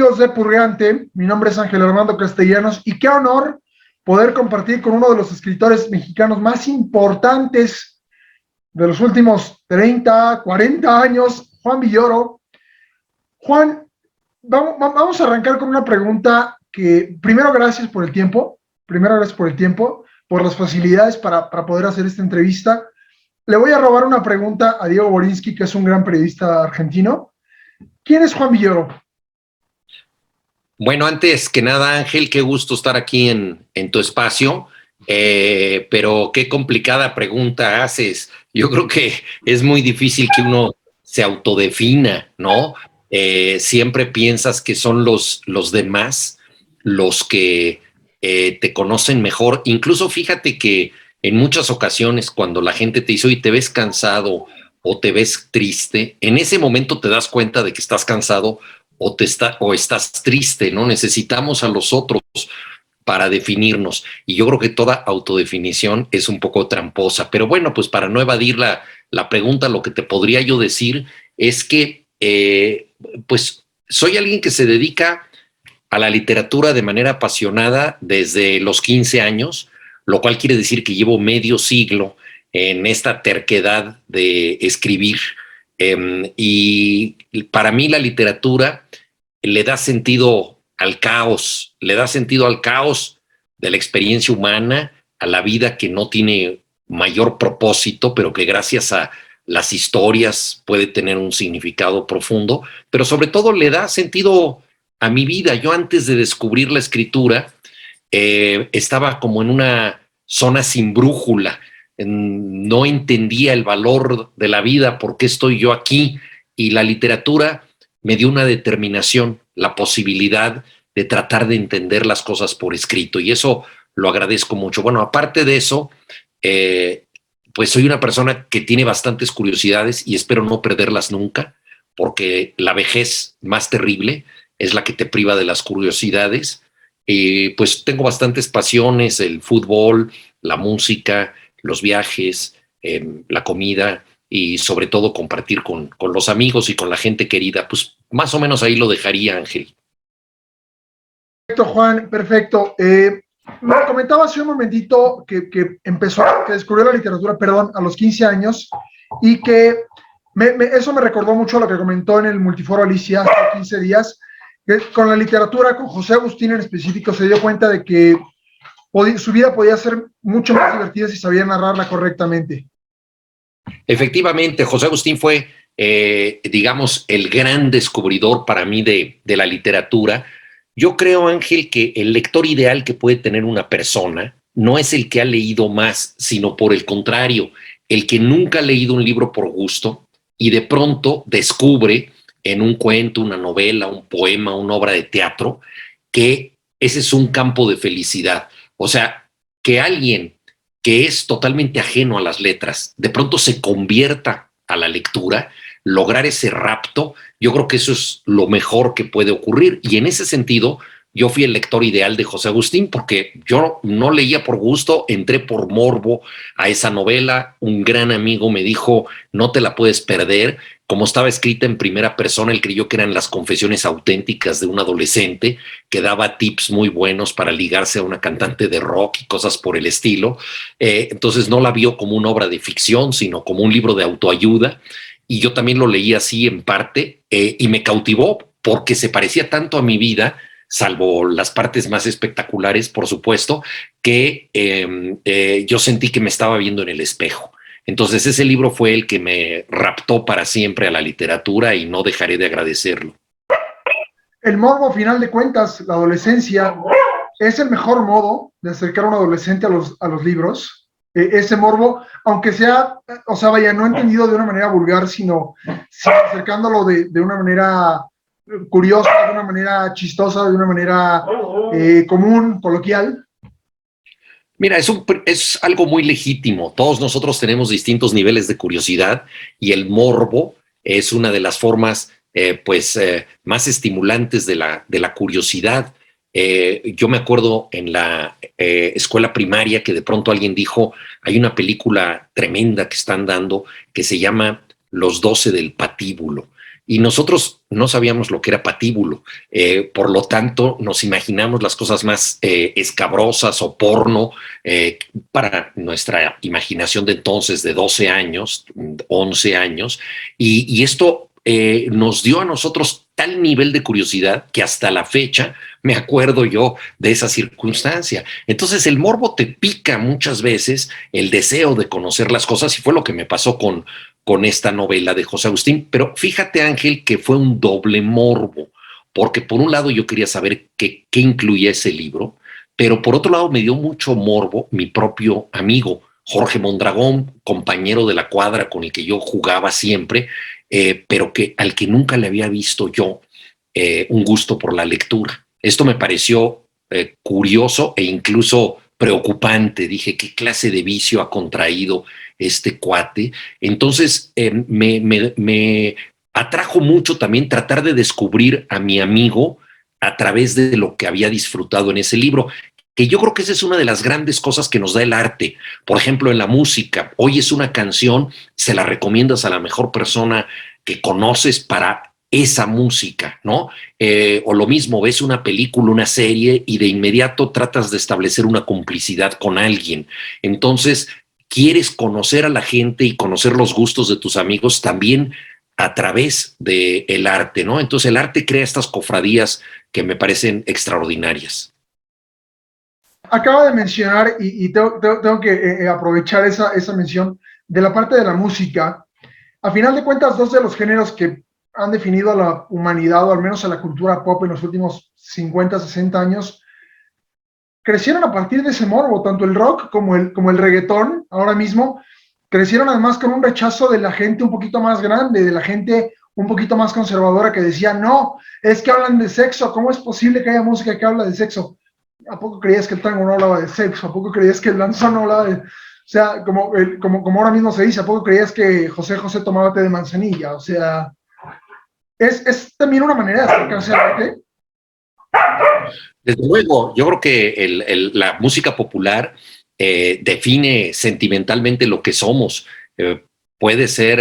amigos de Purgante, mi nombre es Ángel Armando Castellanos y qué honor poder compartir con uno de los escritores mexicanos más importantes de los últimos 30, 40 años, Juan Villoro. Juan, vamos a arrancar con una pregunta que, primero gracias por el tiempo, por las facilidades para poder hacer esta entrevista. Le voy a robar una pregunta a Diego Borinsky, que es un gran periodista argentino. ¿Quién es Juan Villoro? Bueno, antes que nada, Ángel, qué gusto estar aquí en tu espacio, pero qué complicada pregunta haces. Yo creo que es muy difícil que uno se autodefina, ¿no? Siempre piensas que son los demás los que te conocen mejor. Incluso fíjate que en muchas ocasiones cuando la gente te dice, oye, te ves cansado o te ves triste, en ese momento te das cuenta de que estás cansado o estás triste, ¿no? Necesitamos a los otros para definirnos. Y yo creo que toda autodefinición es un poco tramposa. Pero bueno, pues para no evadir la pregunta, lo que te podría yo decir es que, pues, soy alguien que se dedica a la literatura de manera apasionada desde los 15 años, lo cual quiere decir que llevo medio siglo en esta terquedad de escribir. Y para mí la literatura le da sentido al caos, de la experiencia humana, a la vida que no tiene mayor propósito, pero que gracias a las historias puede tener un significado profundo, pero sobre todo le da sentido a mi vida. Yo antes de descubrir la escritura estaba como en una zona sin brújula, no entendía el valor de la vida, por qué estoy yo aquí, y la literatura me dio una determinación, la posibilidad de tratar de entender las cosas por escrito, y eso lo agradezco mucho. Bueno, aparte de eso, pues soy una persona que tiene bastantes curiosidades y espero no perderlas nunca, porque la vejez más terrible es la que te priva de las curiosidades. Pues tengo bastantes pasiones: el fútbol, la música, los viajes, la comida y sobre todo compartir con los amigos y con la gente querida. Pues más o menos ahí lo dejaría, Ángel. Perfecto, Juan, perfecto. Me comentaba hace un momentito que descubrió la literatura, perdón, a los 15 años y que eso me recordó mucho a lo que comentó en el Multiforo Alicia hace 15 días, que con la literatura, con José Agustín en específico, se dio cuenta de que su vida podía ser mucho más divertida si sabía narrarla correctamente. Efectivamente, José Agustín fue, digamos, el gran descubridor para mí de la literatura. Yo creo, Ángel, que el lector ideal que puede tener una persona no es el que ha leído más, sino por el contrario, el que nunca ha leído un libro por gusto y de pronto descubre en un cuento, una novela, un poema, una obra de teatro, que ese es un campo de felicidad. O sea, que alguien que es totalmente ajeno a las letras de pronto se convierta a la lectura, lograr ese rapto, yo creo que eso es lo mejor que puede ocurrir. Y en ese sentido, yo fui el lector ideal de José Agustín, porque yo no leía por gusto, entré por morbo a esa novela. Un gran amigo me dijo, no te la puedes perder. Como estaba escrita en primera persona, él creyó que eran las confesiones auténticas de un adolescente que daba tips muy buenos para ligarse a una cantante de rock y cosas por el estilo. Entonces no la vio como una obra de ficción, sino como un libro de autoayuda. Y yo también lo leí así en parte, y me cautivó porque se parecía tanto a mi vida, salvo las partes más espectaculares, por supuesto, que yo sentí que me estaba viendo en el espejo. Entonces ese libro fue el que me raptó para siempre a la literatura y no dejaré de agradecerlo. El morbo, a final de cuentas, la adolescencia, es el mejor modo de acercar a un adolescente a los libros. Ese morbo, aunque sea, o sea, vaya, no entendido de una manera vulgar, sino acercándolo de una manera curiosa, de una manera chistosa, de una manera común, coloquial. Mira, es algo muy legítimo. Todos nosotros tenemos distintos niveles de curiosidad y el morbo es una de las formas más estimulantes de la curiosidad. Yo me acuerdo en la escuela primaria que de pronto alguien dijo, hay una película tremenda que están dando que se llama Los 12 del Patíbulo. y nosotros no sabíamos lo que era patíbulo. Por lo tanto, nos imaginamos las cosas más escabrosas o porno para nuestra imaginación de entonces, de 12 años, 11 años, y esto nos dio a nosotros tal nivel de curiosidad que hasta la fecha me acuerdo yo de esa circunstancia. Entonces el morbo te pica muchas veces, el deseo de conocer las cosas, y fue lo que me pasó con esta novela de José Agustín. Pero fíjate, Ángel, que fue un doble morbo, porque por un lado yo quería saber qué incluía ese libro, pero por otro lado me dio mucho morbo mi propio amigo, Jorge Mondragón, compañero de la cuadra con el que yo jugaba siempre, pero al que nunca le había visto yo un gusto por la lectura. Esto me pareció curioso e incluso preocupante. Dije, ¿qué clase de vicio ha contraído este cuate? Entonces me atrajo mucho también tratar de descubrir a mi amigo a través de lo que había disfrutado en ese libro, que yo creo que esa es una de las grandes cosas que nos da el arte. Por ejemplo, en la música, oyes una canción, se la recomiendas a la mejor persona que conoces para esa música, ¿no? O lo mismo, ves una película, una serie, y de inmediato tratas de establecer una complicidad con alguien. Entonces, quieres conocer a la gente y conocer los gustos de tus amigos también a través del arte, ¿no? Entonces, el arte crea estas cofradías que me parecen extraordinarias. Acaba de mencionar, y tengo que aprovechar esa mención de la parte de la música. A final de cuentas, dos de los géneros que han definido a la humanidad, o al menos a la cultura pop en los últimos 50, 60 años, crecieron a partir de ese morbo, tanto el rock como el reggaetón, ahora mismo, crecieron además con un rechazo de la gente un poquito más grande, de la gente un poquito más conservadora, que decía, no, es que hablan de sexo, ¿cómo es posible que haya música que habla de sexo? ¿A poco creías que el tango no hablaba de sexo? ¿A poco creías que el danzón no hablaba de...? O sea, como ahora mismo se dice, ¿a poco creías que José José tomaba té de manzanilla? O sea, es también una manera de acercarse al arte. Desde luego, yo creo que la música popular define sentimentalmente lo que somos. Puede ser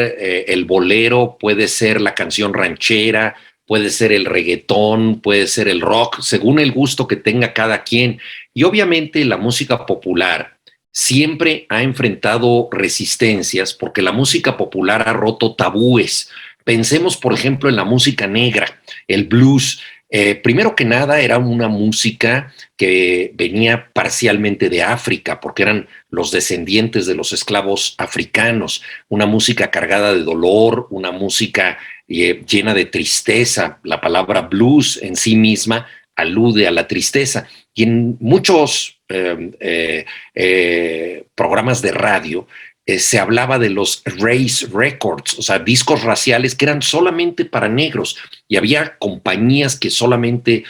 el bolero, puede ser la canción ranchera, puede ser el reggaetón, puede ser el rock, según el gusto que tenga cada quien. Y obviamente la música popular siempre ha enfrentado resistencias porque la música popular ha roto tabúes. Pensemos, por ejemplo, en la música negra, el blues. Primero que nada, era una música que venía parcialmente de África, porque eran los descendientes de los esclavos africanos, una música cargada de dolor, una música llena de tristeza. La palabra blues en sí misma alude a la tristeza. Y en muchos programas de radio se hablaba de los race records, o sea, discos raciales que eran solamente para negros, y había compañías que solamente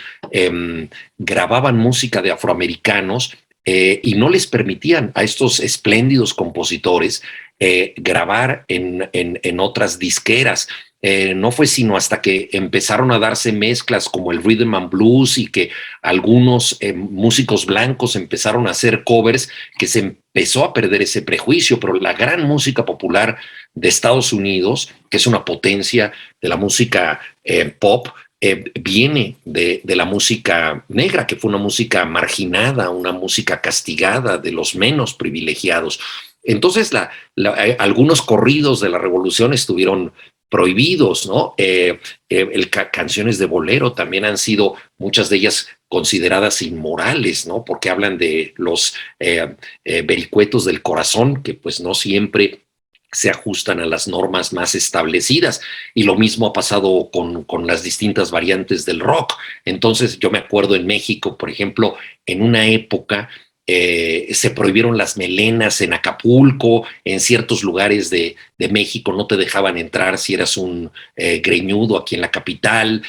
grababan música de afroamericanos y no les permitían a estos espléndidos compositores grabar en otras disqueras. No fue sino hasta que empezaron a darse mezclas como el rhythm and blues y que algunos músicos blancos empezaron a hacer covers que se empezó a perder ese prejuicio. Pero la gran música popular de Estados Unidos, que es una potencia de la música pop, viene de la música negra, que fue una música marginada, una música castigada, de los menos privilegiados. Entonces, algunos corridos de la revolución estuvieron prohibidos, ¿no? Canciones de bolero también han sido, muchas de ellas consideradas inmorales, ¿no? Porque hablan de los vericuetos del corazón, que pues no siempre se ajustan a las normas más establecidas. Y lo mismo ha pasado con las distintas variantes del rock. Entonces, yo me acuerdo en México, por ejemplo, en una época se prohibieron las melenas en Acapulco, en ciertos lugares de México no te dejaban entrar si eras un greñudo aquí en la capital.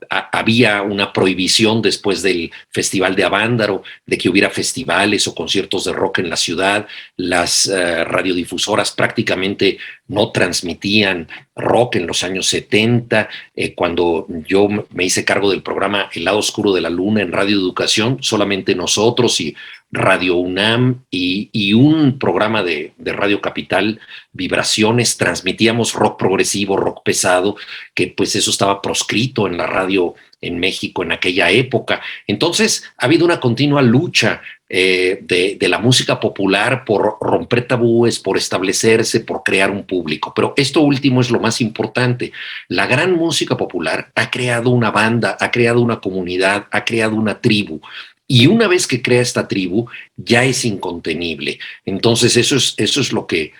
Había una prohibición después del Festival de Avándaro de que hubiera festivales o conciertos de rock en la ciudad. Las radiodifusoras prácticamente no transmitían rock en los años 70. Cuando yo me hice cargo del programa El lado oscuro de la luna en Radio Educación, solamente nosotros y Radio UNAM y un programa de Radio Capital, Vibraciones, transmitíamos rock progresivo, rock pesado, que pues eso estaba proscrito en la radio en México en aquella época. Entonces ha habido una continua lucha de la música popular por romper tabúes, por establecerse, por crear un público. Pero esto último es lo más importante. La gran música popular ha creado una banda, ha creado una comunidad, ha creado una tribu. Y una vez que crea esta tribu, ya es incontenible. Entonces eso es lo que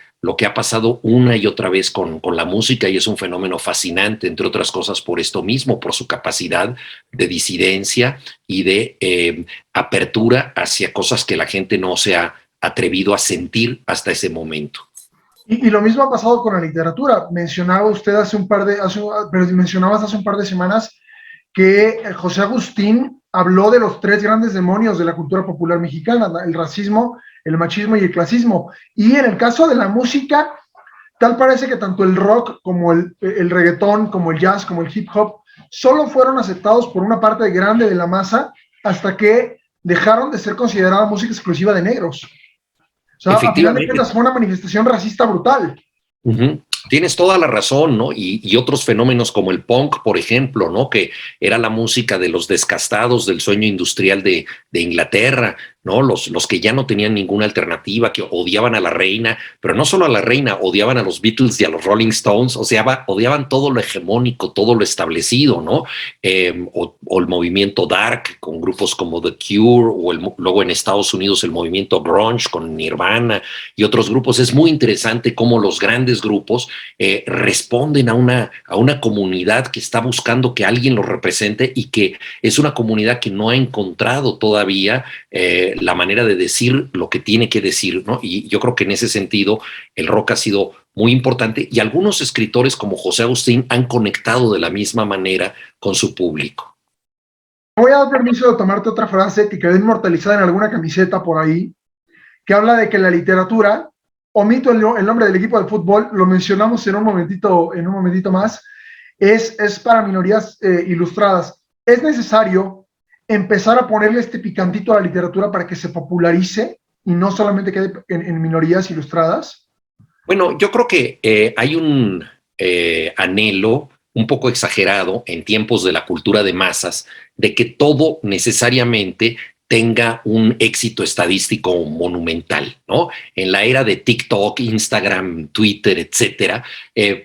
ha pasado una y otra vez con la música, y es un fenómeno fascinante, entre otras cosas por esto mismo, por su capacidad de disidencia y de apertura hacia cosas que la gente no se ha atrevido a sentir hasta ese momento. Y lo mismo ha pasado con la literatura. Mencionaba usted mencionabas hace un par de semanas que José Agustín habló de los tres grandes demonios de la cultura popular mexicana: el racismo, el machismo y el clasismo. Y en el caso de la música, tal parece que tanto el rock como el reggaetón, como el jazz, como el hip hop, solo fueron aceptados por una parte grande de la masa hasta que dejaron de ser considerada música exclusiva de negros. O sea, a final de cuentas fue una manifestación racista brutal. Tienes toda la razón, ¿no? Y otros fenómenos como el punk, por ejemplo, ¿no? Que era la música de los descastados del sueño industrial de Inglaterra, ¿no? Los que ya no tenían ninguna alternativa, que odiaban a la reina, pero no solo a la reina, odiaban a los Beatles y a los Rolling Stones, o sea, odiaban todo lo hegemónico, todo lo establecido, ¿no? O el movimiento dark con grupos como The Cure, o luego en Estados Unidos el movimiento grunge con Nirvana y otros grupos. Es muy interesante cómo los grandes grupos responden a una comunidad que está buscando que alguien los represente, y que es una comunidad que no ha encontrado todavía la manera de decir lo que tiene que decir, ¿no? Y yo creo que en ese sentido el rock ha sido muy importante, y algunos escritores como José Agustín han conectado de la misma manera con su público. Voy a dar permiso de tomarte otra frase que quedó inmortalizada en alguna camiseta por ahí, que habla de que la literatura, omito el nombre del equipo de fútbol, lo mencionamos en un momentito más, es para minorías ilustradas. Es necesario empezar a ponerle este picantito a la literatura para que se popularice y no solamente quede en minorías ilustradas. Bueno, yo creo que hay un anhelo un poco exagerado en tiempos de la cultura de masas de que todo necesariamente tenga un éxito estadístico monumental, ¿no? En la era de TikTok, Instagram, Twitter, etcétera,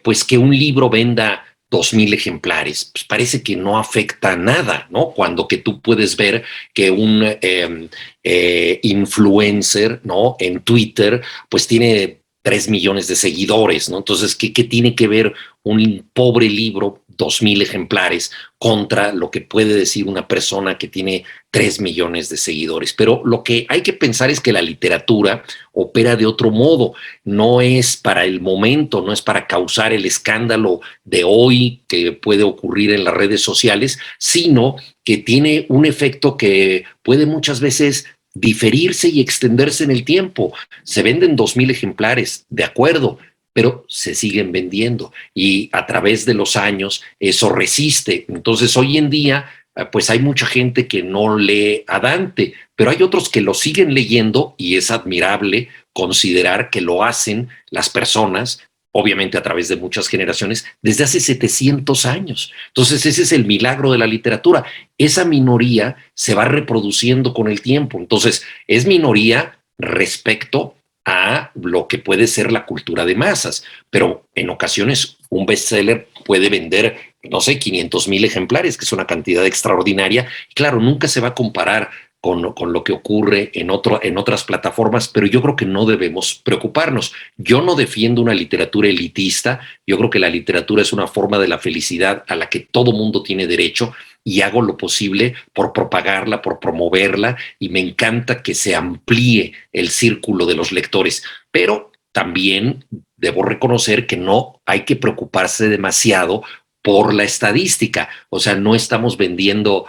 pues que un libro venda 2,000 ejemplares, pues parece que no afecta nada, ¿no? Cuando que tú puedes ver que un influencer, ¿no? En Twitter, pues tiene 3 millones de seguidores, ¿no? Entonces, ¿qué tiene que ver un pobre libro, 2,000 ejemplares, contra lo que puede decir una persona que tiene 3 millones de seguidores? Pero lo que hay que pensar es que la literatura opera de otro modo. No es para el momento, no es para causar el escándalo de hoy que puede ocurrir en las redes sociales, sino que tiene un efecto que puede muchas veces diferirse y extenderse en el tiempo. Se venden 2,000 ejemplares, de acuerdo, pero se siguen vendiendo, y a través de los años eso resiste. Entonces hoy en día pues hay mucha gente que no lee a Dante, pero hay otros que lo siguen leyendo, y es admirable considerar que lo hacen las personas, obviamente a través de muchas generaciones, desde hace 700 años. Entonces ese es el milagro de la literatura. Esa minoría se va reproduciendo con el tiempo. Entonces es minoría respecto a lo que puede ser la cultura de masas, pero en ocasiones un bestseller puede vender, no sé, 500,000 ejemplares, que es una cantidad extraordinaria. Claro, nunca se va a comparar con lo que ocurre en otras plataformas, pero yo creo que no debemos preocuparnos. Yo no defiendo una literatura elitista. Yo creo que la literatura es una forma de la felicidad a la que todo mundo tiene derecho, y hago lo posible por propagarla, por promoverla, y me encanta que se amplíe el círculo de los lectores. Pero también debo reconocer que no hay que preocuparse demasiado por la estadística. O sea, no estamos vendiendo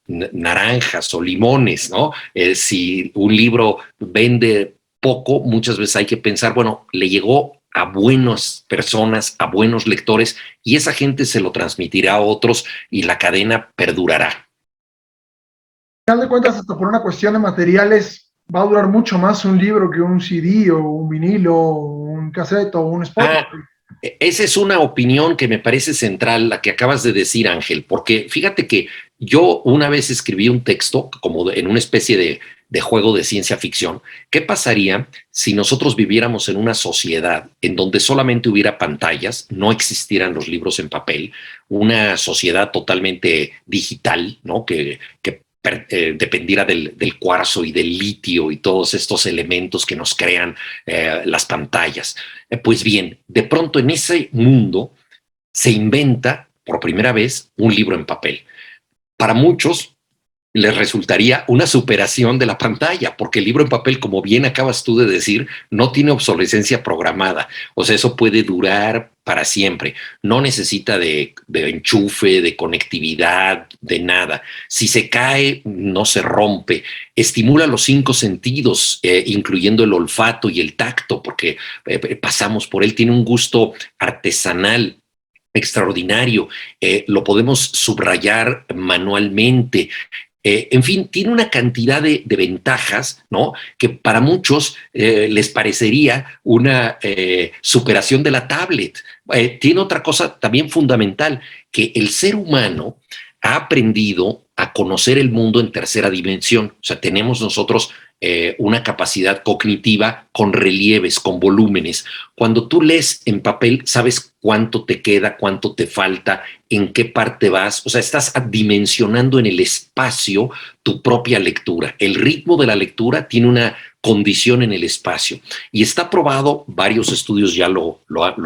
naranjas o limones, ¿no? Si un libro vende poco, muchas veces hay que pensar, bueno, le llegó a buenas personas, a buenos lectores, y esa gente se lo transmitirá a otros, y la cadena perdurará. Al final de cuentas, hasta por una cuestión de materiales, va a durar mucho más un libro que un CD o un vinilo, o un cassette o un Spotify. Ah, esa es una opinión que me parece central, la que acabas de decir, Ángel, porque fíjate que yo una vez escribí un texto como en una especie de juego de ciencia ficción. ¿Qué pasaría si nosotros viviéramos en una sociedad en donde solamente hubiera pantallas, no existieran los libros en papel, una sociedad totalmente digital, ¿no? Que dependiera del cuarzo y del litio y todos estos elementos que nos crean las pantallas? Pues bien, de pronto en ese mundo se inventa por primera vez un libro en papel. Para muchos les resultaría una superación de la pantalla, porque el libro en papel, como bien acabas tú de decir, no tiene obsolescencia programada. O sea, eso puede durar para siempre. No necesita de enchufe, de conectividad, de nada. Si se cae, no se rompe. Estimula los 5 sentidos, incluyendo el olfato y el tacto, porque pasamos por él. Tiene un gusto artesanal extraordinario. Lo podemos subrayar manualmente. En fin, tiene una cantidad de ventajas, ¿no? Que para muchos les parecería una superación de la tablet. Tiene otra cosa también fundamental, que el ser humano ha aprendido a conocer el mundo en tercera dimensión. O sea, tenemos nosotros una capacidad cognitiva con relieves, con volúmenes. Cuando tú lees en papel, sabes cuánto te queda, cuánto te falta, en qué parte vas. O sea, estás dimensionando en el espacio tu propia lectura. El ritmo de la lectura tiene una condición en el espacio. Y está probado, varios estudios ya lo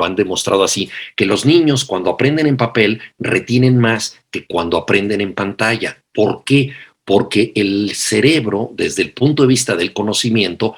han demostrado así, que los niños cuando aprenden en papel retienen más que cuando aprenden en pantalla. ¿Por qué? Porque el cerebro, desde el punto de vista del conocimiento,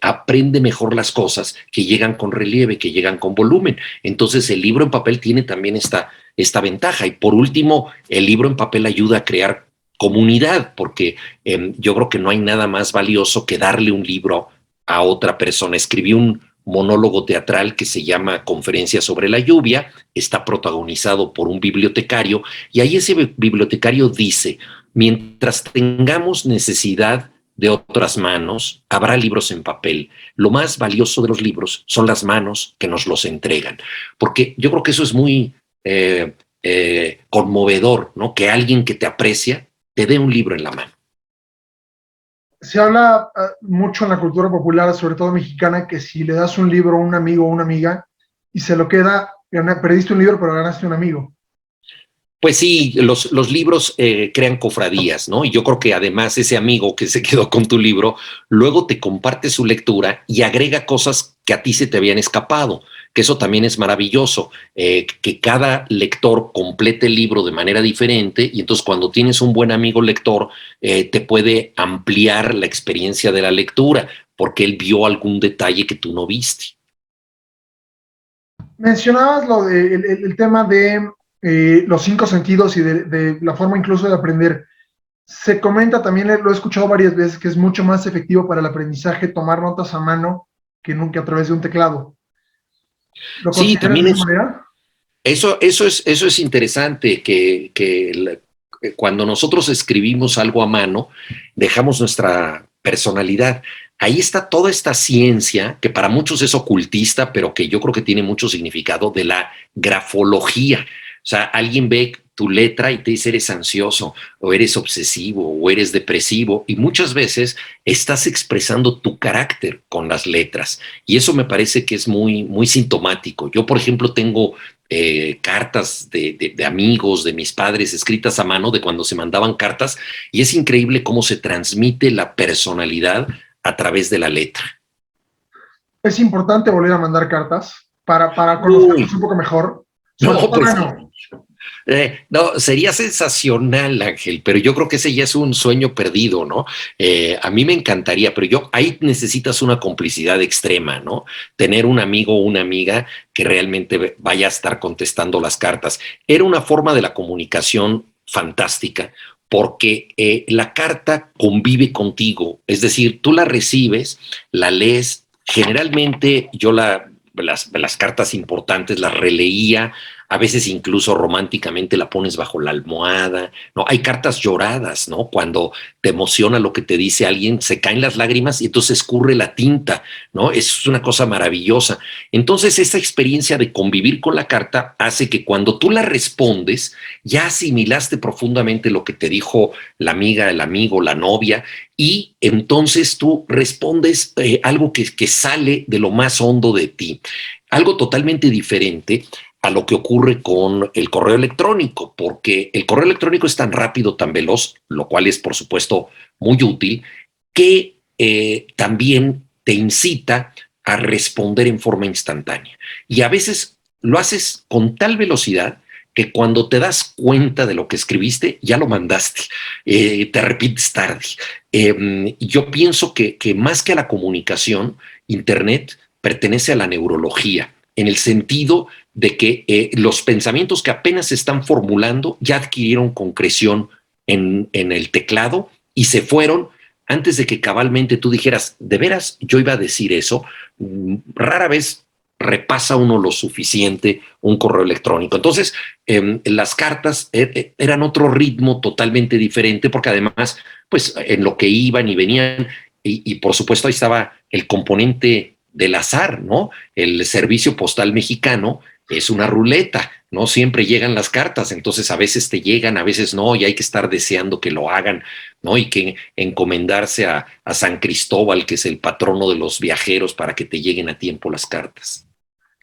aprende mejor las cosas que llegan con relieve, que llegan con volumen. Entonces el libro en papel tiene también esta ventaja. Y por último, el libro en papel ayuda a crear comunidad, porque yo creo que no hay nada más valioso que darle un libro a otra persona. Escribí un monólogo teatral que se llama Conferencia sobre la lluvia, está protagonizado por un bibliotecario, y ahí ese bibliotecario dice: mientras tengamos necesidad de otras manos, habrá libros en papel. Lo más valioso de los libros son las manos que nos los entregan, porque yo creo que eso es muy conmovedor, ¿no? Que alguien que te aprecia te dé un libro en la mano. Se habla mucho en la cultura popular, sobre todo mexicana, que si le das un libro a un amigo o una amiga y se lo queda, perdiste un libro pero ganaste un amigo. Pues sí, los libros crean cofradías, ¿no? Y yo creo que además ese amigo que se quedó con tu libro, luego te comparte su lectura y agrega cosas que a ti se te habían escapado, que eso también es maravilloso, que cada lector complete el libro de manera diferente, y entonces cuando tienes un buen amigo lector, te puede ampliar la experiencia de la lectura, porque él vio algún detalle que tú no viste. Mencionabas el tema de los 5 sentidos y de la forma incluso de aprender. Se comenta también, lo he escuchado varias veces, que es mucho más efectivo para el aprendizaje tomar notas a mano que nunca a través de un teclado. ¿Lo Sí, consideras también de esa manera? eso es interesante, cuando nosotros escribimos algo a mano, dejamos nuestra personalidad. Ahí está toda esta ciencia, que para muchos es ocultista, pero que yo creo que tiene mucho significado, de la grafología. O sea, alguien ve tu letra y te dice: eres ansioso, o eres obsesivo, o eres depresivo, y muchas veces estás expresando tu carácter con las letras. Y eso me parece que es muy, muy sintomático. Yo, por ejemplo, tengo cartas de amigos, de mis padres, escritas a mano, de cuando se mandaban cartas, y es increíble cómo se transmite la personalidad a través de la letra. Es importante volver a mandar cartas para conocernos Uy, un poco mejor. Sobre no, todo a pues mano. no, sería sensacional, Ángel, pero yo creo que ese ya es un sueño perdido, ¿no? A mí me encantaría, pero ahí necesitas una complicidad extrema, ¿no? Tener un amigo o una amiga que realmente vaya a estar contestando las cartas. Era una forma de la comunicación fantástica, porque la carta convive contigo, es decir, tú la recibes, la lees. Generalmente yo las cartas importantes las releía a veces incluso románticamente la pones bajo la almohada, ¿no? Hay cartas lloradas, ¿no? Cuando te emociona lo que te dice alguien, se caen las lágrimas y entonces escurre la tinta, ¿no? Es una cosa maravillosa. Entonces, esa experiencia de convivir con la carta hace que cuando tú la respondes, ya asimilaste profundamente lo que te dijo la amiga, el amigo, la novia, y entonces tú respondes algo que sale de lo más hondo de ti, algo totalmente diferente a lo que ocurre con el correo electrónico, porque el correo electrónico es tan rápido, tan veloz, lo cual es por supuesto muy útil, que también te incita a responder en forma instantánea. Y a veces lo haces con tal velocidad que cuando te das cuenta de lo que escribiste, ya lo mandaste, te arrepientes tarde. Yo pienso que más que a la comunicación, Internet pertenece a la neurología, en el sentido de que los pensamientos que apenas se están formulando ya adquirieron concreción en el teclado y se fueron antes de que cabalmente tú dijeras, de veras, yo iba a decir eso. Rara vez repasa uno lo suficiente un correo electrónico. Entonces, las cartas eran otro ritmo totalmente diferente, porque además, pues en lo que iban y venían, y por supuesto ahí estaba el componente del azar, ¿no? El servicio postal mexicano es una ruleta, no siempre llegan las cartas, entonces a veces te llegan, a veces no, y hay que estar deseando que lo hagan, ¿no? Y que encomendarse a San Cristóbal, que es el patrono de los viajeros, para que te lleguen a tiempo las cartas.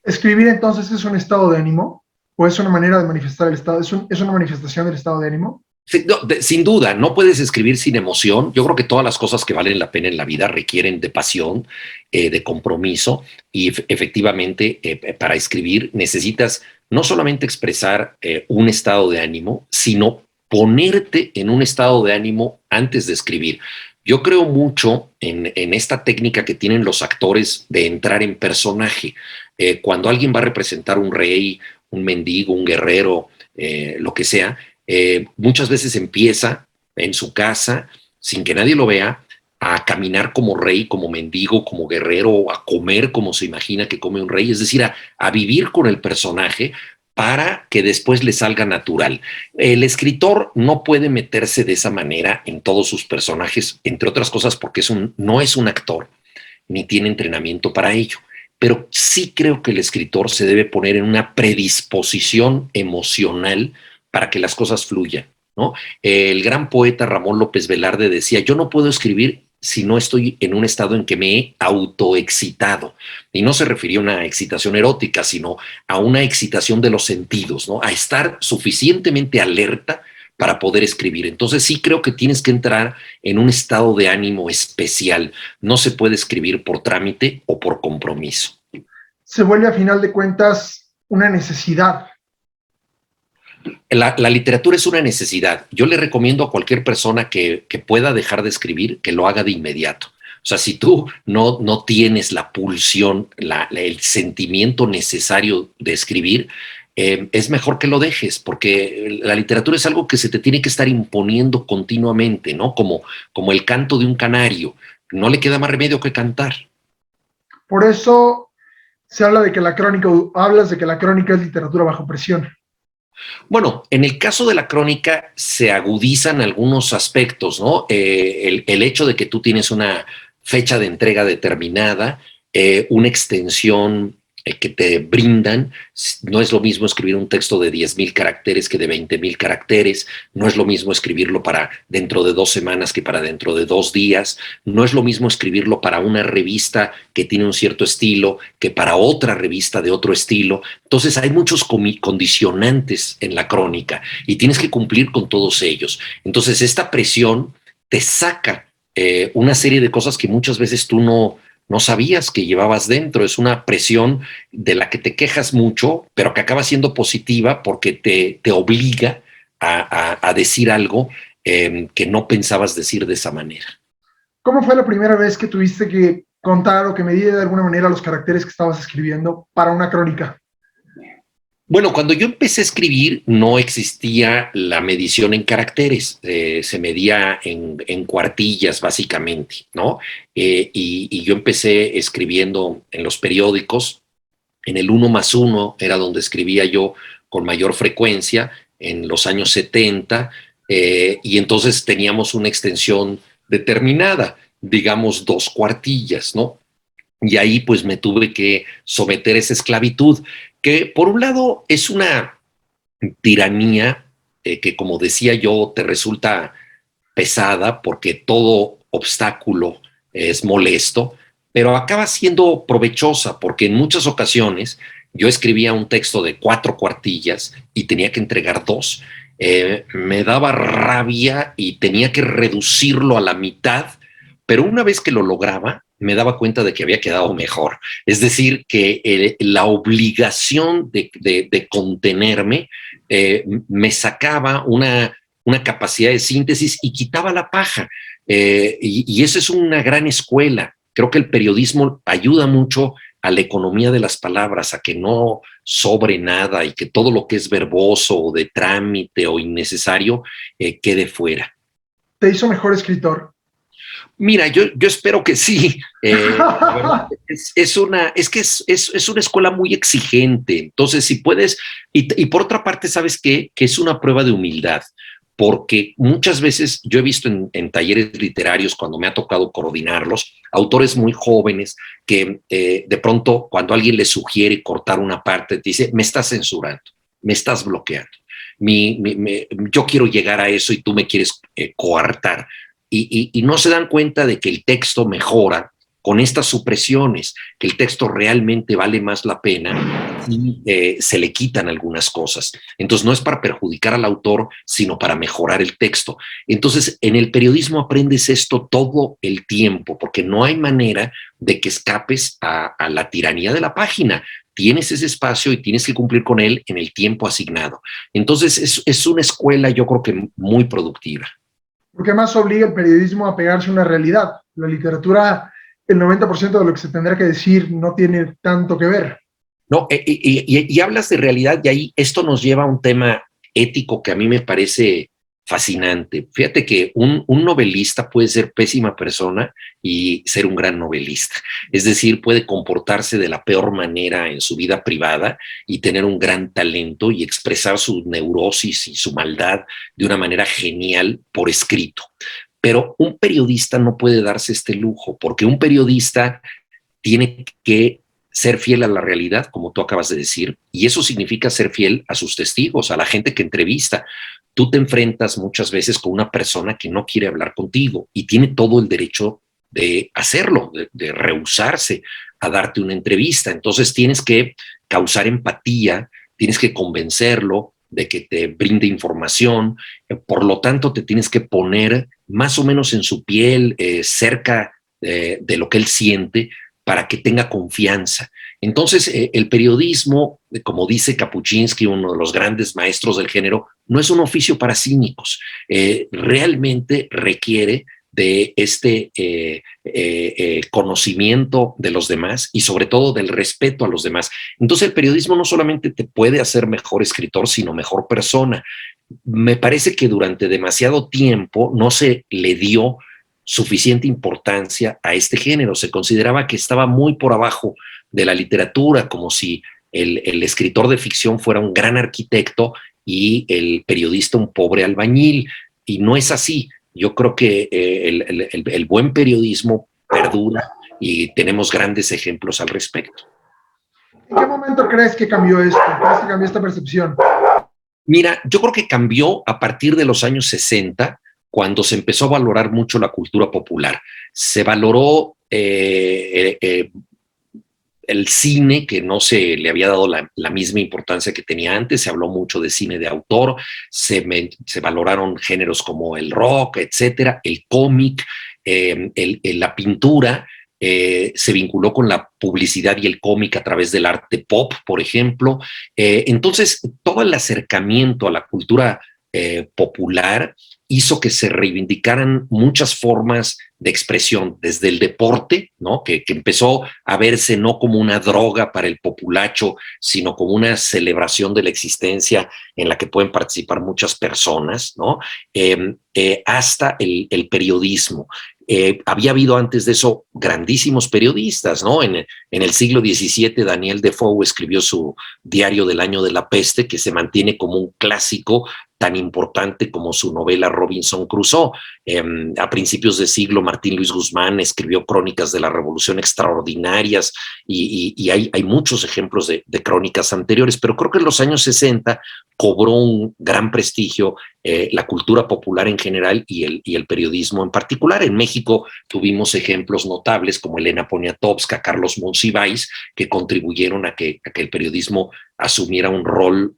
¿Escribir entonces es un estado de ánimo? ¿O es una manera de manifestar el estado? ¿Es una manifestación del estado de ánimo? Sí, no, sin duda, no puedes escribir sin emoción. Yo creo que todas las cosas que valen la pena en la vida requieren de pasión, de compromiso, y efectivamente para escribir necesitas no solamente expresar un estado de ánimo, sino ponerte en un estado de ánimo antes de escribir. Yo creo mucho en esta técnica que tienen los actores de entrar en personaje. Cuando alguien va a representar un rey, un mendigo, un guerrero, lo que sea, muchas veces empieza en su casa, sin que nadie lo vea, a caminar como rey, como mendigo, como guerrero, a comer como se imagina que come un rey, es decir, a vivir con el personaje para que después le salga natural. El escritor no puede meterse de esa manera en todos sus personajes, entre otras cosas porque no es un actor, ni tiene entrenamiento para ello. Pero sí creo que el escritor se debe poner en una predisposición emocional para que las cosas fluyan, ¿no? El gran poeta Ramón López Velarde decía, yo no puedo escribir si no estoy en un estado en que me he autoexcitado. Y no se refería a una excitación erótica, sino a una excitación de los sentidos, ¿no? A estar suficientemente alerta para poder escribir. Entonces sí creo que tienes que entrar en un estado de ánimo especial. No se puede escribir por trámite o por compromiso. Se vuelve a final de cuentas una necesidad. La literatura es una necesidad. Yo le recomiendo a cualquier persona que pueda dejar de escribir que lo haga de inmediato. O sea, si tú no tienes la pulsión, el sentimiento necesario de escribir, es mejor que lo dejes, porque la literatura es algo que se te tiene que estar imponiendo continuamente, ¿no? Como el canto de un canario. No le queda más remedio que cantar. Por eso se habla de que la crónica, hablas de que la crónica es literatura bajo presión. Bueno, en el caso de la crónica se agudizan algunos aspectos, ¿no? El hecho de que tú tienes una fecha de entrega determinada, una extensión que te brindan. No es lo mismo escribir un texto de 10,000 caracteres que de 20,000 caracteres. No es lo mismo escribirlo para dentro de 2 semanas que para dentro de 2 días. No es lo mismo escribirlo para una revista que tiene un cierto estilo que para otra revista de otro estilo. Entonces hay muchos condicionantes en la crónica y tienes que cumplir con todos ellos. Entonces esta presión te saca una serie de cosas que muchas veces tú no sabías que llevabas dentro. Es una presión de la que te quejas mucho, pero que acaba siendo positiva porque te obliga a decir algo que no pensabas decir de esa manera. ¿Cómo fue la primera vez que tuviste que contar o que medir de alguna manera los caracteres que estabas escribiendo para una crónica? Bueno, cuando yo empecé a escribir no existía la medición en caracteres, se medía en cuartillas básicamente, ¿no? Y yo empecé escribiendo en los periódicos En el 1+1 era donde escribía yo con mayor frecuencia en los años 70, y entonces teníamos una extensión determinada, digamos 2 cuartillas, ¿no? Y ahí pues me tuve que someter a esa esclavitud, que por un lado es una tiranía que, como decía yo, te resulta pesada porque todo obstáculo es molesto, pero acaba siendo provechosa porque en muchas ocasiones yo escribía un texto de 4 cuartillas y tenía que entregar 2. Me daba rabia y tenía que reducirlo a la mitad, pero una vez que lo lograba, me daba cuenta de que había quedado mejor. Es decir, que la obligación de contenerme me sacaba una capacidad de síntesis y quitaba la paja. Y esa es una gran escuela. Creo que el periodismo ayuda mucho a la economía de las palabras, a que no sobre nada y que todo lo que es verboso o de trámite o innecesario quede fuera. ¿Te hizo mejor escritor? Mira, yo espero que sí. Es una escuela muy exigente. Entonces, si puedes, y por otra parte, ¿sabes qué? Que es una prueba de humildad, porque muchas veces yo he visto en talleres literarios, cuando me ha tocado coordinarlos, autores muy jóvenes que de pronto, cuando alguien les sugiere cortar una parte, te dice, me estás censurando, me estás bloqueando. Yo quiero llegar a eso y tú me quieres coartar. Y no se dan cuenta de que el texto mejora con estas supresiones, que el texto realmente vale más la pena si se le quitan algunas cosas. Entonces no es para perjudicar al autor, sino para mejorar el texto. Entonces en el periodismo aprendes esto todo el tiempo, porque no hay manera de que escapes a la tiranía de la página. Tienes ese espacio y tienes que cumplir con él en el tiempo asignado. Entonces es una escuela, yo creo que muy productiva. ¿Por qué más obliga el periodismo a pegarse a una realidad? La literatura, el 90% de lo que se tendrá que decir no tiene tanto que ver. No, y hablas de realidad y ahí esto nos lleva a un tema ético que a mí me parece fascinante. Fíjate que un novelista puede ser pésima persona y ser un gran novelista. Es decir, puede comportarse de la peor manera en su vida privada y tener un gran talento y expresar su neurosis y su maldad de una manera genial por escrito. Pero un periodista no puede darse este lujo, porque un periodista tiene que ser fiel a la realidad, como tú acabas de decir, y eso significa ser fiel a sus testigos, a la gente que entrevista. Tú te enfrentas muchas veces con una persona que no quiere hablar contigo y tiene todo el derecho de hacerlo, de rehusarse a darte una entrevista. Entonces tienes que causar empatía, tienes que convencerlo de que te brinde información, por lo tanto te tienes que poner más o menos en su piel, cerca de lo que él siente, para que tenga confianza. Entonces, el periodismo, como dice Kapuscinski, uno de los grandes maestros del género, no es un oficio para cínicos. Realmente requiere de este conocimiento de los demás y sobre todo del respeto a los demás. Entonces, el periodismo no solamente te puede hacer mejor escritor, sino mejor persona. Me parece que durante demasiado tiempo no se le dio suficiente importancia a este género. Se consideraba que estaba muy por abajo de la literatura, como si el escritor de ficción fuera un gran arquitecto y el periodista un pobre albañil. Y no es así. Yo creo que el buen periodismo perdura y tenemos grandes ejemplos al respecto. ¿En qué momento crees que cambió esto? ¿Crees que cambió esta percepción? Mira, yo creo que cambió a partir de los años 60, cuando se empezó a valorar mucho la cultura popular. Se valoró el cine, que no se le había dado la misma importancia que tenía antes. Se habló mucho de cine de autor, se valoraron géneros como el rock, etcétera, el cómic, la pintura. Se vinculó con la publicidad y el cómic a través del arte pop, por ejemplo. Entonces, todo el acercamiento a la cultura popular hizo que se reivindicaran muchas formas de expresión, desde el deporte, ¿no? Que empezó a verse no como una droga para el populacho, sino como una celebración de la existencia en la que pueden participar muchas personas, ¿no? Hasta el periodismo. Había habido antes de eso grandísimos periodistas, ¿no? En el siglo XVII, Daniel Defoe escribió su Diario del Año de la Peste, que se mantiene como un clásico tan importante como su novela Robinson Crusoe. A principios de siglo, Martín Luis Guzmán escribió crónicas de la Revolución extraordinarias y hay muchos ejemplos de crónicas anteriores, pero creo que en los años 60 cobró un gran prestigio la cultura popular en general y el periodismo en particular. En México tuvimos ejemplos notables como Elena Poniatowska, Carlos Monsiváis, que contribuyeron a que el periodismo asumiera un rol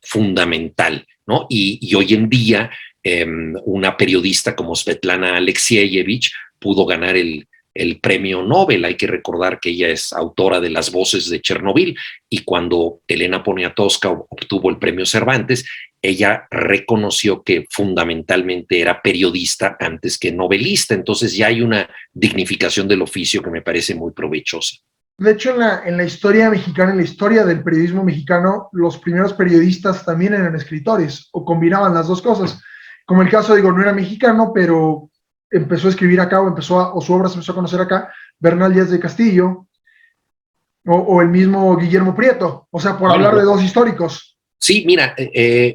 fundamental, ¿no? Y hoy en día una periodista como Svetlana Alexievich pudo ganar el premio Nobel. Hay que recordar que ella es autora de Las voces de Chernobyl, y cuando Elena Poniatowska obtuvo el premio Cervantes, ella reconoció que fundamentalmente era periodista antes que novelista. Entonces ya hay una dignificación del oficio que me parece muy provechosa. De hecho, en la historia mexicana, en la historia del periodismo mexicano, los primeros periodistas también eran escritores o combinaban las dos cosas. Como el caso, digo, no era mexicano, pero empezó a escribir acá o su obra se empezó a conocer acá, Bernal Díaz de Castillo o el mismo Guillermo Prieto, o sea, por hablar de dos históricos. Sí, mira,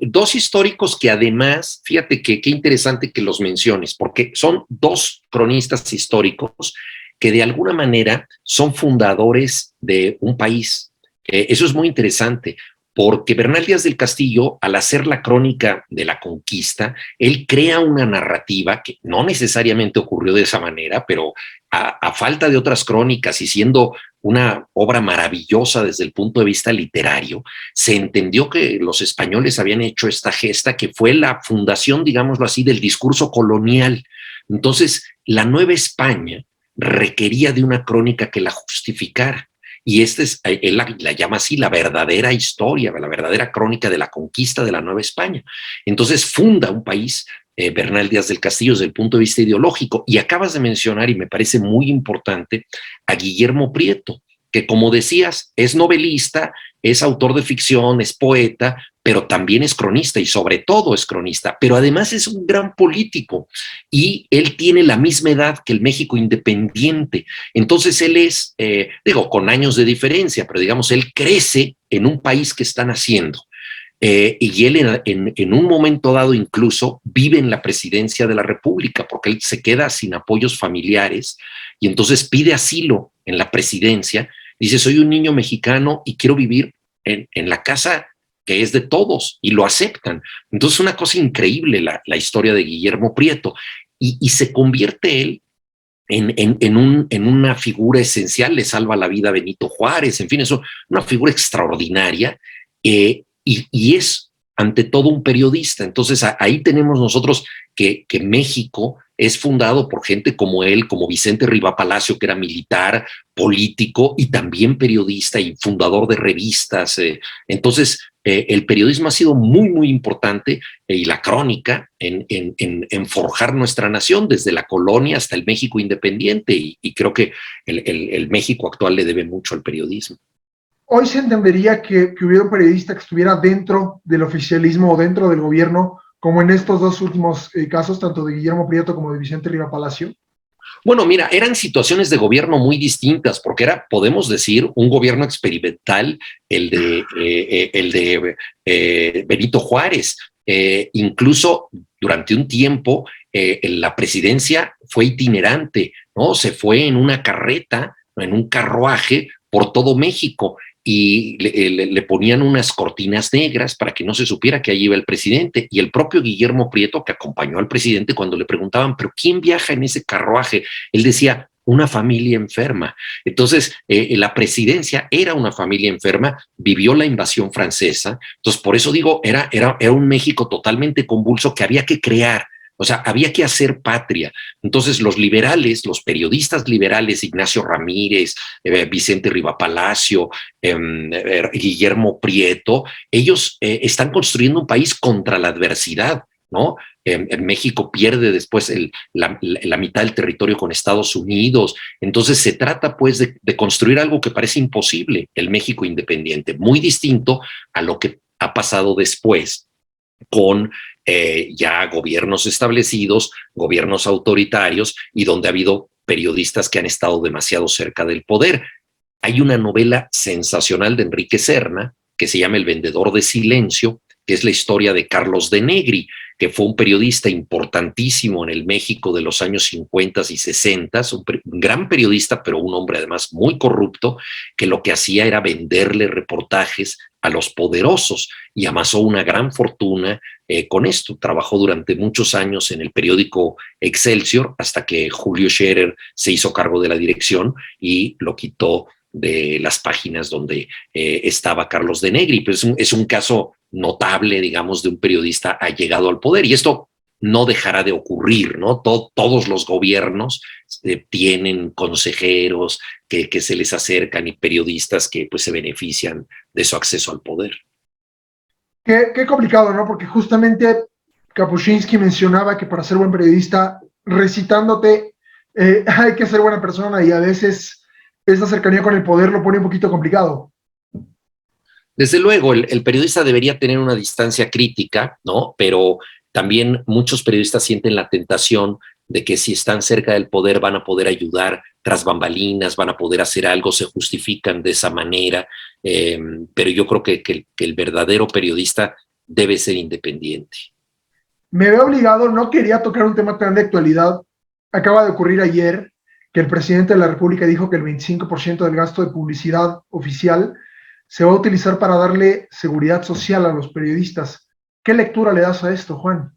dos históricos que además, fíjate que qué interesante que los menciones, porque son dos cronistas históricos que de alguna manera son fundadores de un país. Eso es muy interesante, porque Bernal Díaz del Castillo, al hacer la crónica de la conquista, él crea una narrativa que no necesariamente ocurrió de esa manera, pero a falta de otras crónicas y siendo una obra maravillosa desde el punto de vista literario, se entendió que los españoles habían hecho esta gesta que fue la fundación, digámoslo así, del discurso colonial. Entonces, la Nueva España requería de una crónica que la justificara. Y él la llama así, la verdadera historia, la verdadera crónica de la conquista de la Nueva España. Entonces funda un país, Bernal Díaz del Castillo, desde el punto de vista ideológico. Y acabas de mencionar, y me parece muy importante, a Guillermo Prieto, que como decías, es novelista, es autor de ficción, es poeta, pero también es cronista y sobre todo es cronista, pero además es un gran político y él tiene la misma edad que el México independiente. Entonces él es, con años de diferencia, pero digamos, él crece en un país que está naciendo. Y él en un momento dado incluso vive en la presidencia de la República porque él se queda sin apoyos familiares y entonces pide asilo en la presidencia. Dice, soy un niño mexicano y quiero vivir en la casa que es de todos, y lo aceptan. Entonces una cosa increíble la historia de Guillermo Prieto, y se convierte él en una figura esencial, le salva la vida a Benito Juárez, en fin, es una figura extraordinaria, y es ante todo un periodista. Entonces ahí tenemos nosotros que México es fundado por gente como él, como Vicente Riva Palacio, que era militar, político y también periodista y fundador de revistas. Entonces, el periodismo ha sido muy, muy importante, y la crónica en forjar nuestra nación desde la colonia hasta el México independiente, y creo que el México actual le debe mucho al periodismo. Hoy se entendería que hubiera un periodista que estuviera dentro del oficialismo o dentro del gobierno, como en estos dos últimos casos, tanto de Guillermo Prieto como de Vicente Riva Palacio. Bueno, mira, eran situaciones de gobierno muy distintas, porque era, podemos decir, un gobierno experimental, el de Benito Juárez. Incluso durante un tiempo la presidencia fue itinerante, ¿no? Se fue en una carreta, en un carruaje por todo México, y le ponían unas cortinas negras para que no se supiera que allí iba el presidente. Y el propio Guillermo Prieto, que acompañó al presidente, cuando le preguntaban, ¿pero quién viaja en ese carruaje? Él decía, una familia enferma. Entonces, la presidencia era una familia enferma, vivió la invasión francesa. Entonces, por eso digo, era un México totalmente convulso que había que crear. O sea, había que hacer patria. Entonces, los liberales, los periodistas liberales, Ignacio Ramírez, Vicente Riva Palacio, Guillermo Prieto, ellos están construyendo un país contra la adversidad. ¿no? En México pierde después la mitad del territorio con Estados Unidos. Entonces se trata pues de construir algo que parece imposible, el México independiente, muy distinto a lo que ha pasado después con ya gobiernos establecidos, gobiernos autoritarios y donde ha habido periodistas que han estado demasiado cerca del poder. Hay una novela sensacional de Enrique Serna que se llama El vendedor de silencio, que es la historia de Carlos de Negri, que fue un periodista importantísimo en el México de los años 50 y 60, un gran periodista, pero un hombre además muy corrupto, que lo que hacía era venderle reportajes a los poderosos y amasó una gran fortuna con esto. Trabajó durante muchos años en el periódico Excelsior hasta que Julio Scherer se hizo cargo de la dirección y lo quitó de las páginas donde estaba Carlos de Negri. Pues es un caso notable, digamos, de un periodista allegado al poder. Y esto no dejará de ocurrir, ¿no? Todos los gobiernos tienen consejeros que se les acercan y periodistas que pues se benefician de su acceso al poder. Qué complicado, ¿no? Porque justamente Kapuscinski mencionaba que para ser buen periodista, recitándote, hay que ser buena persona y a veces esa cercanía con el poder lo pone un poquito complicado. Desde luego, el periodista debería tener una distancia crítica, ¿no? Pero también muchos periodistas sienten la tentación de que si están cerca del poder van a poder ayudar tras bambalinas, van a poder hacer algo, se justifican de esa manera. Pero yo creo que el verdadero periodista debe ser independiente. Me veo obligado, no quería tocar un tema tan de actualidad. Acaba de ocurrir ayer que el presidente de la República dijo que el 25% del gasto de publicidad oficial se va a utilizar para darle seguridad social a los periodistas. ¿Qué lectura le das a esto, Juan?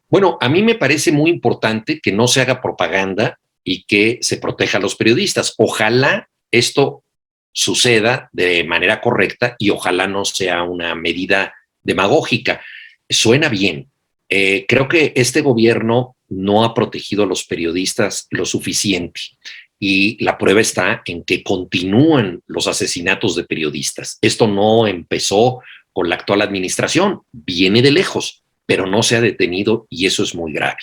Bueno, a mí me parece muy importante que no se haga propaganda y que se proteja a los periodistas. Ojalá esto suceda de manera correcta y ojalá no sea una medida demagógica. Suena bien. Creo que este gobierno no ha protegido a los periodistas lo suficiente y la prueba está en que continúan los asesinatos de periodistas. Esto no empezó con la actual administración, viene de lejos, pero no se ha detenido y eso es muy grave.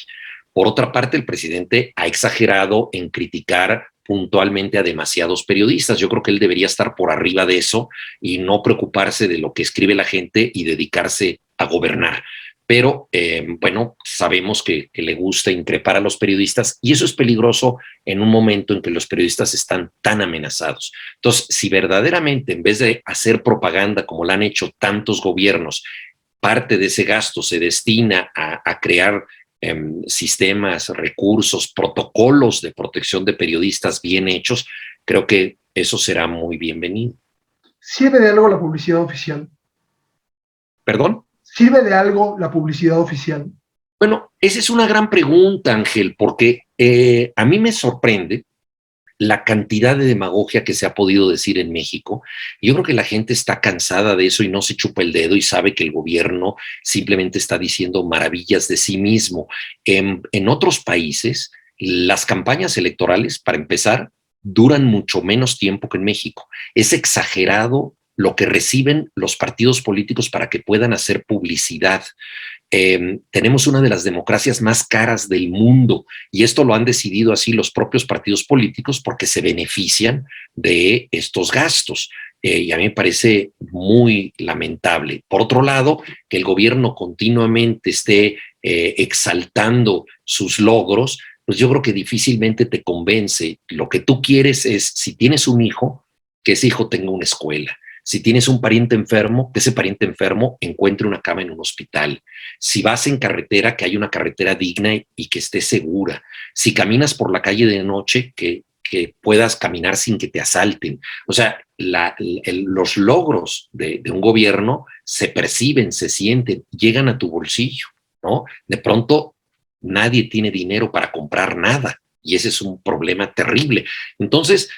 Por otra parte, el presidente ha exagerado en criticar puntualmente a demasiados periodistas. Yo creo que él debería estar por arriba de eso y no preocuparse de lo que escribe la gente y dedicarse a gobernar. Pero bueno, sabemos que le gusta increpar a los periodistas y eso es peligroso en un momento en que los periodistas están tan amenazados. Entonces, si verdaderamente en vez de hacer propaganda como la han hecho tantos gobiernos, parte de ese gasto se destina a crear sistemas, recursos, protocolos de protección de periodistas bien hechos, creo que eso será muy bienvenido. ¿Sirve de algo la publicidad oficial? ¿Perdón? ¿Sirve de algo la publicidad oficial? Bueno, esa es una gran pregunta, Ángel, porque a mí me sorprende la cantidad de demagogia que se ha podido decir en México. Yo creo que la gente está cansada de eso y no se chupa el dedo y sabe que el gobierno simplemente está diciendo maravillas de sí mismo. En otros países, las campañas electorales, para empezar, duran mucho menos tiempo que en México. Es exagerado lo que reciben los partidos políticos para que puedan hacer publicidad. Tenemos una de las democracias más caras del mundo y esto lo han decidido así los propios partidos políticos porque se benefician de estos gastos. Y a mí me parece muy lamentable. Por otro lado, que el gobierno continuamente esté exaltando sus logros, pues yo creo que difícilmente te convence. Lo que tú quieres es, si tienes un hijo, que ese hijo tenga una escuela. Si tienes un pariente enfermo, que ese pariente enfermo encuentre una cama en un hospital. Si vas en carretera, que haya una carretera digna y que esté segura. Si caminas por la calle de noche, que puedas caminar sin que te asalten. O sea, los logros de un gobierno se perciben, se sienten, llegan a tu bolsillo, ¿no? De pronto nadie tiene dinero para comprar nada y ese es un problema terrible. Entonces,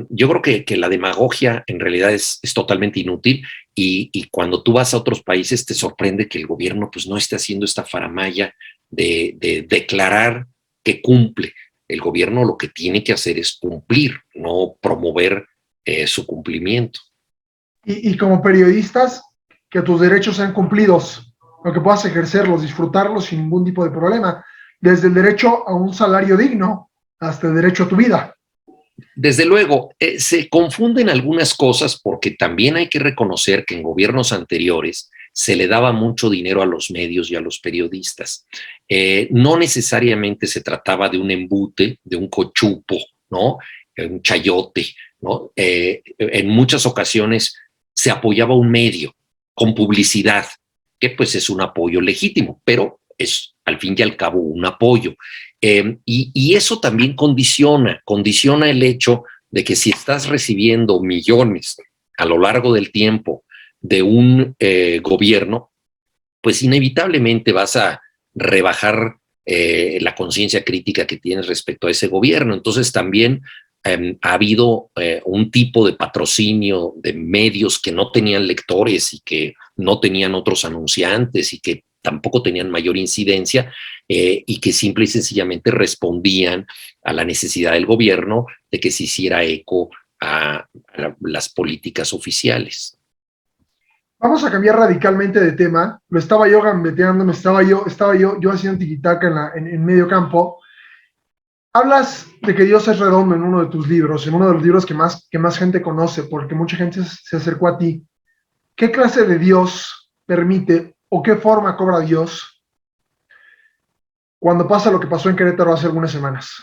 yo creo que la demagogia en realidad es totalmente inútil y cuando tú vas a otros países te sorprende que el gobierno pues no esté haciendo esta faramalla de declarar que cumple. El gobierno lo que tiene que hacer es cumplir, no promover su cumplimiento. Y como periodistas, que tus derechos sean cumplidos, o que puedas ejercerlos, disfrutarlos sin ningún tipo de problema, desde el derecho a un salario digno hasta el derecho a tu vida. Desde luego, se confunden algunas cosas porque también hay que reconocer que en gobiernos anteriores se le daba mucho dinero a los medios y a los periodistas. No necesariamente se trataba de un embute, de un cochupo, ¿no? Un chayote, ¿no? En muchas ocasiones se apoyaba un medio con publicidad, que pues es un apoyo legítimo, pero es al fin y al cabo un apoyo. Y eso también condiciona el hecho de que si estás recibiendo millones a lo largo del tiempo de un gobierno, pues inevitablemente vas a rebajar la conciencia crítica que tienes respecto a ese gobierno. Entonces también ha habido un tipo de patrocinio de medios que no tenían lectores y que no tenían otros anunciantes y que tampoco tenían mayor incidencia y que simple y sencillamente respondían a la necesidad del gobierno de que se hiciera eco a las políticas oficiales. Vamos a cambiar radicalmente de tema. Lo estaba yo gambeteando, yo haciendo tiquitaca en medio campo. Hablas de que Dios es redondo en uno de tus libros, en uno de los libros que más gente conoce, porque mucha gente se acercó a ti. ¿Qué clase de Dios permite o qué forma cobra Dios cuando pasa lo que pasó en Querétaro hace algunas semanas?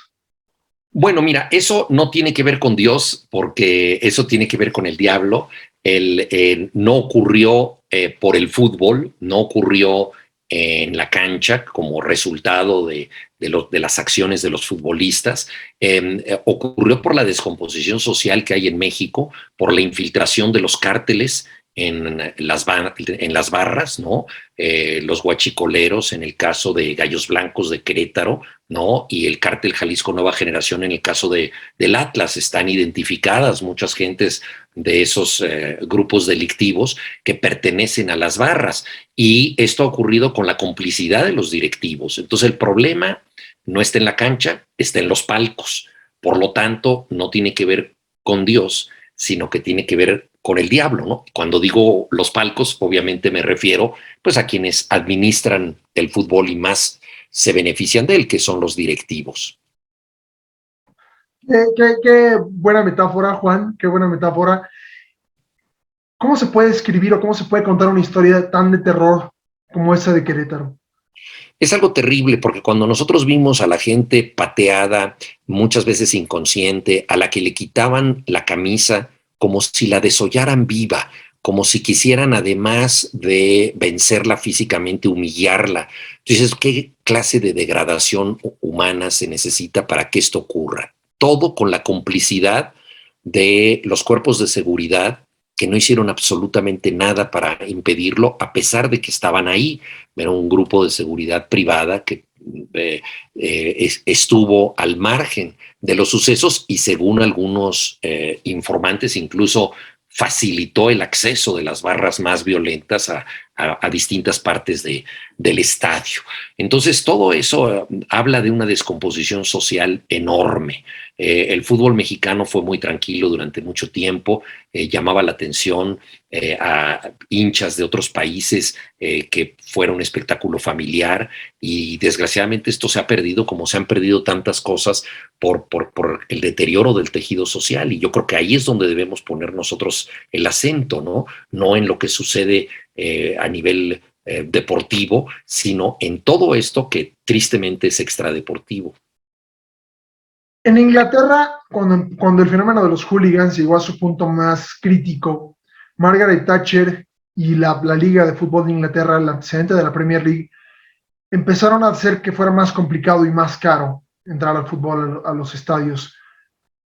Bueno, mira, eso no tiene que ver con Dios, porque eso tiene que ver con el diablo. No ocurrió por el fútbol, no ocurrió en la cancha como resultado de las acciones de los futbolistas. Ocurrió por la descomposición social que hay en México, por la infiltración de los cárteles en las barras, ¿no? Los guachicoleros en el caso de Gallos Blancos de Querétaro, ¿no? Y el cártel Jalisco Nueva Generación en el caso del Atlas. Están identificadas muchas gentes de esos grupos delictivos que pertenecen a las barras. Y esto ha ocurrido con la complicidad de los directivos. Entonces el problema no está en la cancha, está en los palcos. Por lo tanto, no tiene que ver con Dios, sino que tiene que ver con el diablo, ¿no? Cuando digo los palcos, obviamente me refiero pues a quienes administran el fútbol y más se benefician de él, que son los directivos. Qué buena metáfora, Juan, qué buena metáfora. ¿Cómo se puede escribir o cómo se puede contar una historia tan de terror como esa de Querétaro? Es algo terrible porque cuando nosotros vimos a la gente pateada, muchas veces inconsciente, a la que le quitaban la camisa como si la desollaran viva, como si quisieran, además de vencerla físicamente, humillarla. Entonces, ¿qué clase de degradación humana se necesita para que esto ocurra? Todo con la complicidad de los cuerpos de seguridad que no hicieron absolutamente nada para impedirlo, a pesar de que estaban ahí. Era un grupo de seguridad privada que estuvo al margen de los sucesos y, según algunos informantes, incluso facilitó el acceso de las barras más violentas a distintas partes del estadio. Entonces, todo eso habla de una descomposición social enorme. El fútbol mexicano fue muy tranquilo durante mucho tiempo, llamaba la atención a hinchas de otros países que fuera un espectáculo familiar, y desgraciadamente esto se ha perdido, como se han perdido tantas cosas por el deterioro del tejido social, y yo creo que ahí es donde debemos poner nosotros el acento, ¿no? No en lo que sucede a nivel deportivo, sino en todo esto que tristemente es extradeportivo. En Inglaterra, cuando el fenómeno de los hooligans llegó a su punto más crítico, Margaret Thatcher y la Liga de Fútbol de Inglaterra, el antecedente de la Premier League, empezaron a hacer que fuera más complicado y más caro entrar al fútbol, a los estadios.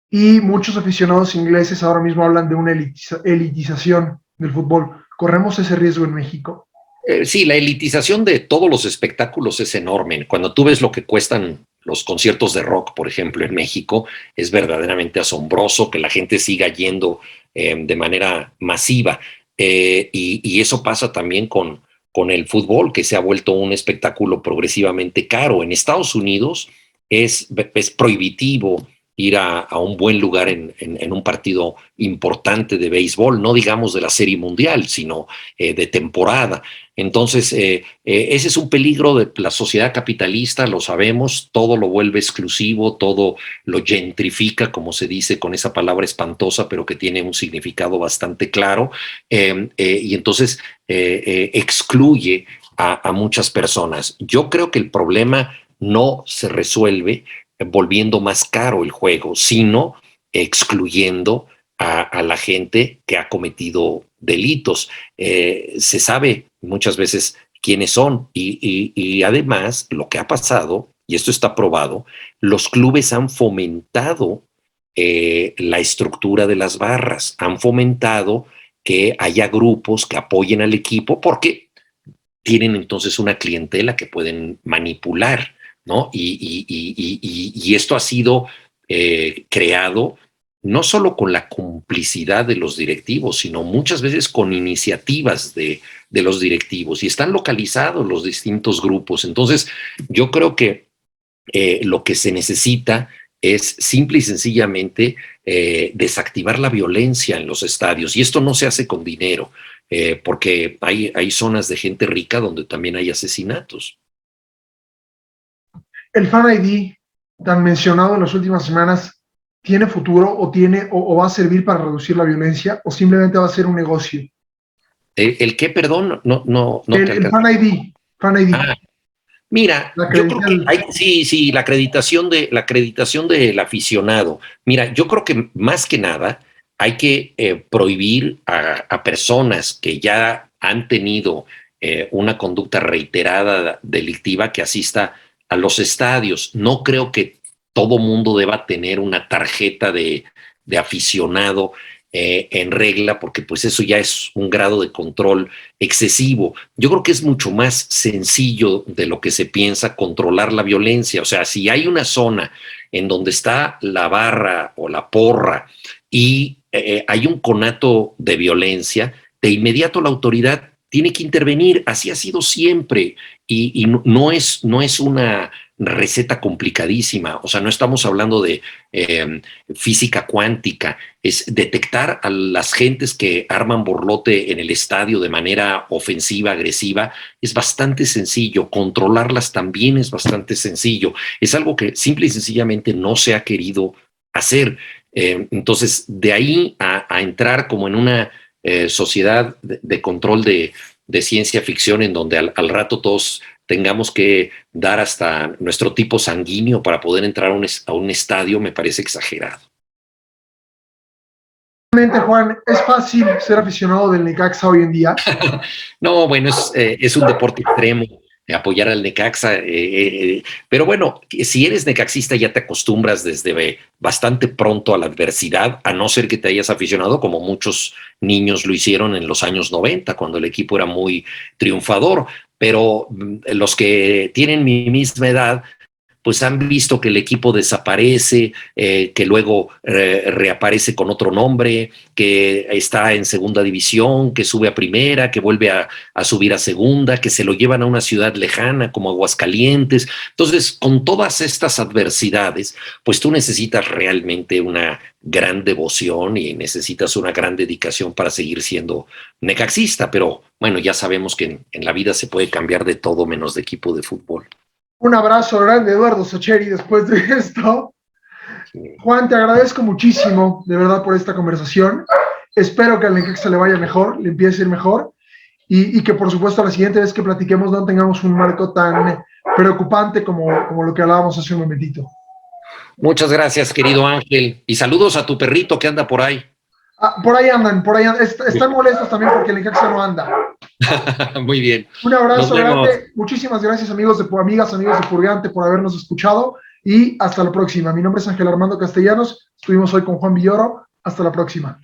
Y muchos aficionados ingleses ahora mismo hablan de una elitización del fútbol. ¿Corremos ese riesgo en México? Sí, la elitización de todos los espectáculos es enorme. Cuando tú ves lo que cuestan los conciertos de rock, por ejemplo, en México, es verdaderamente asombroso que la gente siga yendo de manera masiva. Y eso pasa también con el fútbol, que se ha vuelto un espectáculo progresivamente caro. En Estados Unidos es prohibitivo ir a un buen lugar en un partido importante de béisbol, no digamos de la Serie Mundial, sino de temporada. Entonces, ese es un peligro de la sociedad capitalista, lo sabemos, todo lo vuelve exclusivo, todo lo gentrifica, como se dice con esa palabra espantosa, pero que tiene un significado bastante claro, y entonces excluye a muchas personas. Yo creo que el problema no se resuelve volviendo más caro el juego, sino excluyendo a la gente que ha cometido delitos. Se sabe muchas veces quiénes son y además lo que ha pasado, y esto está probado, los clubes han fomentado la estructura de las barras, han fomentado que haya grupos que apoyen al equipo porque tienen entonces una clientela que pueden manipular, ¿no? Y esto ha sido creado no solo con la complicidad de los directivos, sino muchas veces con iniciativas de los directivos, y están localizados los distintos grupos. Entonces, yo creo que lo que se necesita es simple y sencillamente desactivar la violencia en los estadios, y esto no se hace con dinero, porque hay zonas de gente rica donde también hay asesinatos. ¿El Fan ID, tan mencionado en las últimas semanas, tiene futuro o va a servir para reducir la violencia o simplemente va a ser un negocio? ¿El qué, perdón? No el Fan ID. Fan ID. Ah, mira, yo creo que sí, la acreditación del aficionado. Mira, yo creo que más que nada hay que prohibir a personas que ya han tenido una conducta reiterada delictiva que asista a los estadios. No creo que todo mundo deba tener una tarjeta de aficionado en regla, porque pues eso ya es un grado de control excesivo. Yo creo que es mucho más sencillo de lo que se piensa controlar la violencia. O sea, si hay una zona en donde está la barra o la porra y hay un conato de violencia, de inmediato la autoridad tiene que intervenir. Así ha sido siempre, y no es una receta complicadísima. O sea, no estamos hablando de física cuántica, es detectar a las gentes que arman borlote en el estadio de manera ofensiva, agresiva. Es bastante sencillo, controlarlas también es bastante sencillo. Es algo que simple y sencillamente no se ha querido hacer. Entonces, de ahí a entrar como en una sociedad de control de ciencia ficción, en donde al rato todos tengamos que dar hasta nuestro tipo sanguíneo para poder entrar a un estadio, me parece exagerado. Realmente, Juan, ¿es fácil ser aficionado del Necaxa hoy en día? No, bueno, es un deporte extremo, apoyar al Necaxa, pero bueno, si eres necaxista ya te acostumbras desde bastante pronto a la adversidad, a no ser que te hayas aficionado como muchos niños lo hicieron en los años 90, cuando el equipo era muy triunfador. Pero los que tienen mi misma edad, pues han visto que el equipo desaparece, que luego reaparece con otro nombre, que está en segunda división, que sube a primera, que vuelve a subir a segunda, que se lo llevan a una ciudad lejana como Aguascalientes. Entonces, con todas estas adversidades, pues tú necesitas realmente una gran devoción y necesitas una gran dedicación para seguir siendo necaxista, pero bueno, ya sabemos que en la vida se puede cambiar de todo menos de equipo de fútbol. Un abrazo grande, Eduardo Sacheri, después de esto. Sí. Juan, te agradezco muchísimo, de verdad, por esta conversación. Espero que al Necaxa le vaya mejor, le empiece a ir mejor, y que, por supuesto, la siguiente vez que platiquemos no tengamos un marco tan preocupante como lo que hablábamos hace un momentito. Muchas gracias, querido Ángel, y saludos a tu perrito que anda por ahí. Por ahí andan. Están molestos también porque el Necaxa no anda. Muy bien. Un abrazo grande. Muchísimas gracias, amigos de Purgante, por habernos escuchado, y hasta la próxima. Mi nombre es Ángel Armando Castellanos. Estuvimos hoy con Juan Villoro. Hasta la próxima.